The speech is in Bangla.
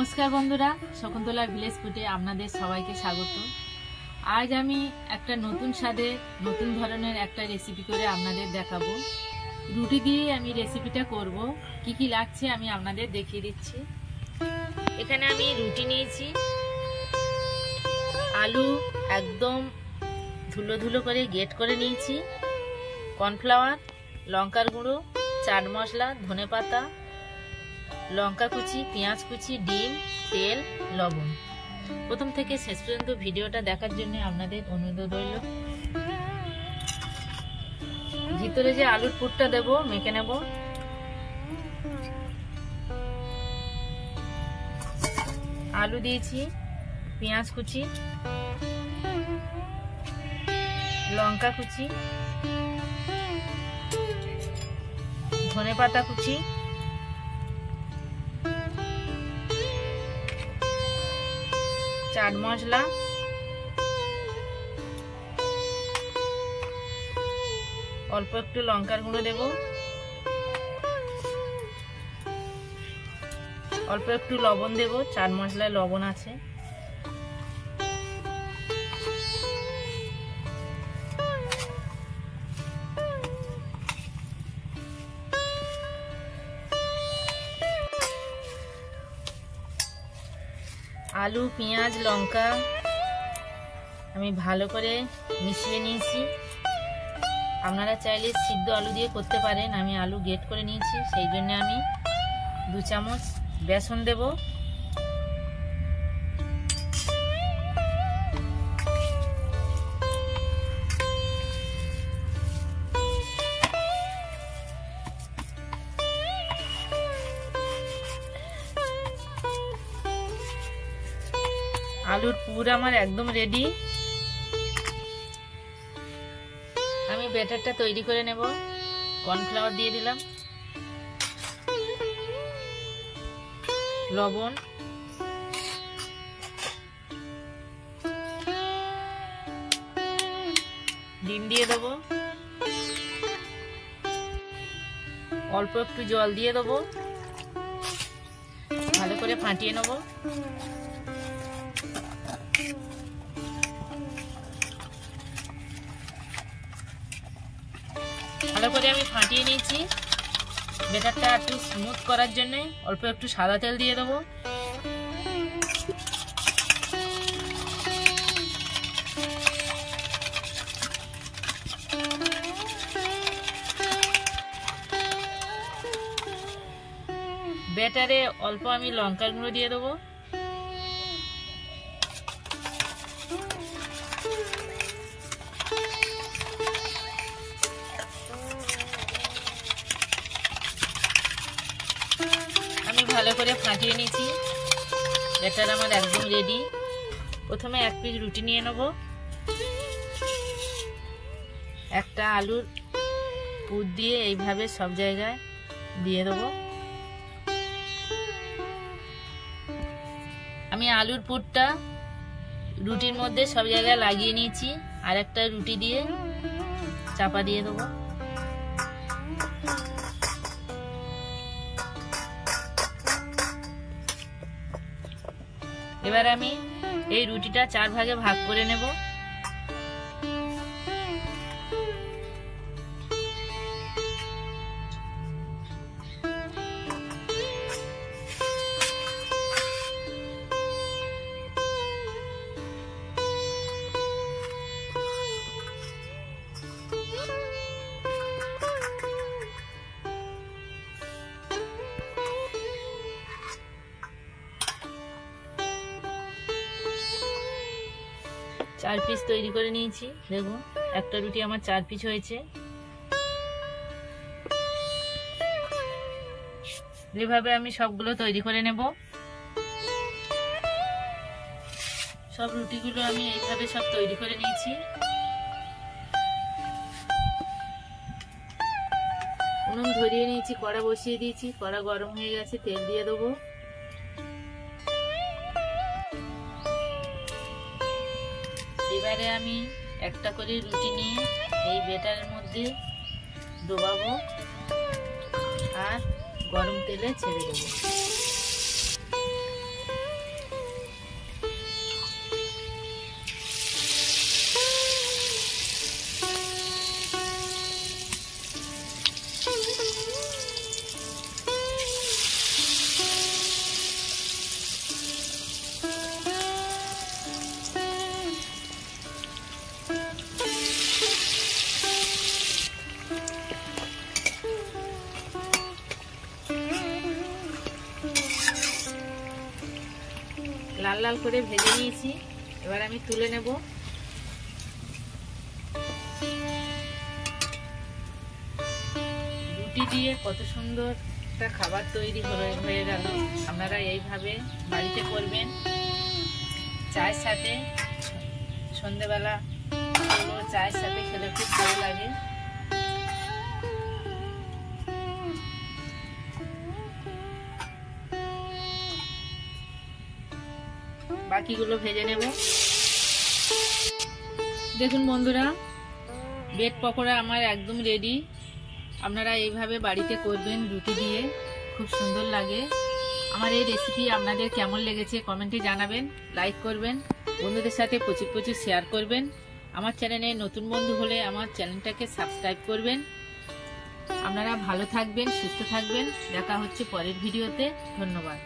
নমস্কার বন্ধুরা, শকুন্তলা ভিলেজ ফুডে আপনাদের সবাইকে স্বাগত। আজ আমি একটা নতুন স্বাদে নতুন ধরনের একটা রেসিপি করে আপনাদের দেখাবো। রুটি দিয়ে আমি রেসিপিটা করব। কি কি লাগছে আমি আপনাদের দেখিয়ে দিচ্ছি। এখানে আমি রুটি নিয়েছি, আলু একদম ধুলো ধুলো করে গ্রেট করে নিয়েছি, কর্নফ্লাওয়ার, লঙ্কার গুঁড়ো, চাট মশলা, ধনেপাতা, লঙ্কা কুচি, পেঁয়াজ কুচি, ডিম, তেল, লবণ। প্রথম থেকে শেষ পর্যন্ত ভিডিওটা দেখার জন্য আপনাদের অনুরোধ রইল। ভিতরে যে আলুর পুরটা দেব মেখে নেব। আলু দিয়েছি, পেঁয়াজ কুচি, লঙ্কা কুচি, ধনেপাতা কুচি, চাট মশলা, অল্প একটু লঙ্কার গুঁড়ো দেব, অল্প একটু লবণ দেব, চাট মশলায় লবণ আছে। আলু, পেঁয়াজ, লঙ্কা আমি ভালো করে মিশিয়ে নিয়েছি। আপনারা চাইলে সিদ্ধ আলু দিয়ে করতে পারেন। আমি আলু গ্রেট করে নিয়েছি, সেই জন্য আমি 2 চামচ বেসন দেব। আলুর পুর আমার একদম রেডি। আমি ব্যাটারটা তৈরি করে নেব। কর্নফ্লাওয়ার দিয়ে দিলাম, লবণ, ডিম দিয়ে দেবো, অল্প একটু জল দিয়ে দেবো, ভালো করে ফাটিয়ে নেব। ভালো করে আমি ফাটিয়ে নিয়েছি। ব্যাটারটা একটু স্মুথ করার জন্য অল্প একটু সাদা তেল দিয়ে দেবো। ব্যাটারে অল্প আমি লঙ্কার গুঁড়ো দিয়ে দেবো, ভালো করে ফাটিয়ে নিয়েছি। ব্যাটার আমার একদম রেডি। প্রথমে 1 পিস রুটি নিয়ে নেব, একটা আলুর পুর দিয়ে এইভাবে সব জায়গায় দিয়ে দেবো। আমি আলুর পুরটা রুটির মধ্যে সব জায়গায় লাগিয়ে নিয়েছি। আর একটা রুটি দিয়ে চাপা দিয়ে দেবো। এবার আমি এই রুটিটা 4 ভাগে ভাগ করে নেব। চার পিস তৈরি করে নিয়েছি। দেখুন একটা রুটি আমার 4 পিস হয়েছে। এভাবে আমি সবগুলো তৈরি করে নেব। সব রুটিগুলো আমি এইভাবে সব তৈরি করে নিয়েছি। উনুন ধরিয়ে নিয়েছি, কড়া বসিয়ে দিয়েছি, কড়া গরম হয়ে গেছে, তেল দিয়ে দেবো। এবারে আমি একটা করে রুটি নিয়ে এই ব্যাটারের মধ্যে ডোবাবো আর গরম তেলে ছেড়ে দেবো। লাল লাল করে ভেজে নিয়েছি, এবার আমি তুলে নেব। রুটি দিয়ে কত সুন্দর একটা খাবার তৈরি হয়ে গেল। আপনারা এইভাবে বাড়িতে করবেন, চায়ের সাথে, সন্ধ্যেবেলা চায়ের সাথে খেলে খুব ভালো লাগে। বাকিগুলো ভেজে নেব। দেখুন বন্ধুরা, ব্রেড পকোড়া আমার একদম রেডি। আপনারা এইভাবে বাড়িতে করবেন, রুটি দিয়ে খুব সুন্দর লাগে। আমার এই রেসিপি আপনাদের কেমন লেগেছে কমেন্টে জানাবেন, লাইক করবেন, বন্ধুদের সাথে প্রচুর প্রচুর শেয়ার করবেন। আমার চ্যানেলে নতুন বন্ধু হলে আমার চ্যানেলটাকে সাবস্ক্রাইব করবেন। আপনারা ভালো থাকবেন, সুস্থ থাকবেন। দেখা হচ্ছে পরের ভিডিওতে। ধন্যবাদ।